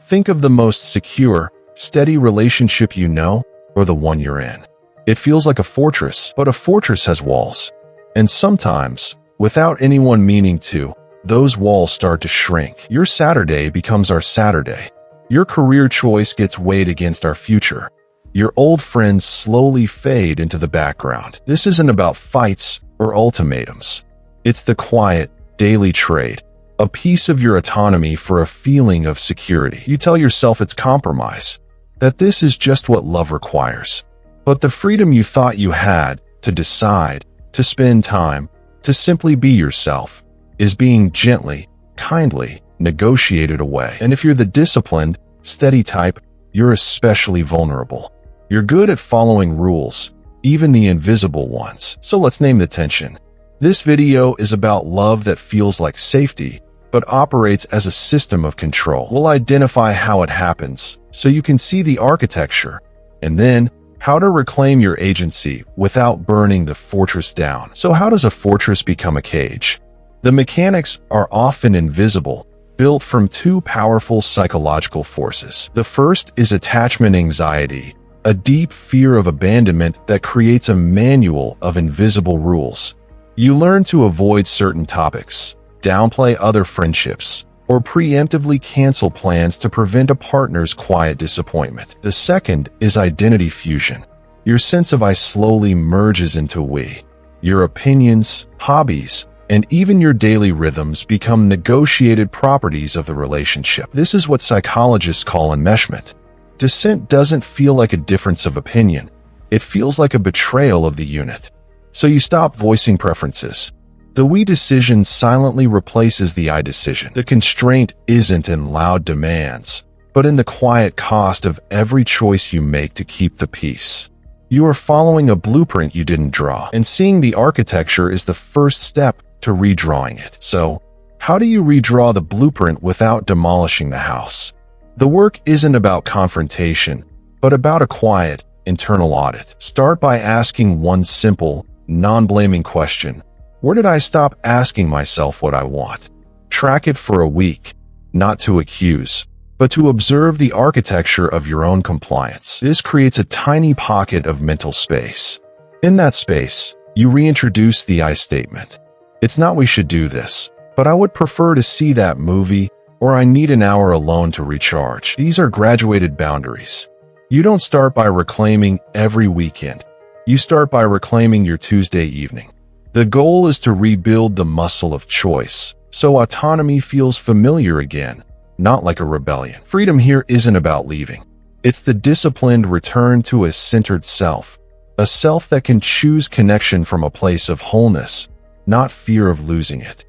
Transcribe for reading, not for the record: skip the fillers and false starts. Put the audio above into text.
Think of the most secure, steady relationship you know, or the one you're in. It feels like a fortress, but a fortress has walls. And sometimes, without anyone meaning to, those walls start to shrink. Your Saturday becomes our Saturday. Your career choice gets weighed against our future. Your old friends slowly fade into the background. This isn't about fights or ultimatums. It's the quiet, daily trade. A piece of your autonomy for a feeling of security. You tell yourself it's compromise, that this is just what love requires. But the freedom you thought you had to decide, to spend time, to simply be yourself, is being gently, kindly negotiated away. And if you're the disciplined, steady type, you're especially vulnerable. You're good at following rules, even the invisible ones. So let's name the tension. This video is about love that feels like safety, but operates as a system of control. We'll identify how it happens, so you can see the architecture, and then how to reclaim your agency without burning the fortress down. So how does a fortress become a cage? The mechanics are often invisible, built from two powerful psychological forces. The first is attachment anxiety, a deep fear of abandonment that creates a manual of invisible rules. You learn to avoid certain topics, downplay other friendships, or preemptively cancel plans to prevent a partner's quiet disappointment. The second is identity fusion. Your sense of I slowly merges into we. Your opinions, hobbies, and even your daily rhythms become negotiated properties of the relationship. This is what psychologists call enmeshment. Dissent doesn't feel like a difference of opinion. It feels like a betrayal of the unit. So you stop voicing preferences. The we decision silently replaces the I decision. The constraint isn't in loud demands, but in the quiet cost of every choice you make to keep the peace. You are following a blueprint you didn't draw, and seeing the architecture is the first step to redrawing it. So, how do you redraw the blueprint without demolishing the house? The work isn't about confrontation, but about a quiet, internal audit. Start by asking one simple, non-blaming question. Where did I stop asking myself what I want? Track it for a week, not to accuse, but to observe the architecture of your own compliance. This creates a tiny pocket of mental space. In that space, you reintroduce the I statement. It's not we should do this, but I would prefer to see that movie, or I need an hour alone to recharge. These are graduated boundaries. You don't start by reclaiming every weekend. You start by reclaiming your Tuesday evening. The goal is to rebuild the muscle of choice, so autonomy feels familiar again, not like a rebellion. Freedom here isn't about leaving. It's the disciplined return to a centered self, a self that can choose connection from a place of wholeness, not fear of losing it.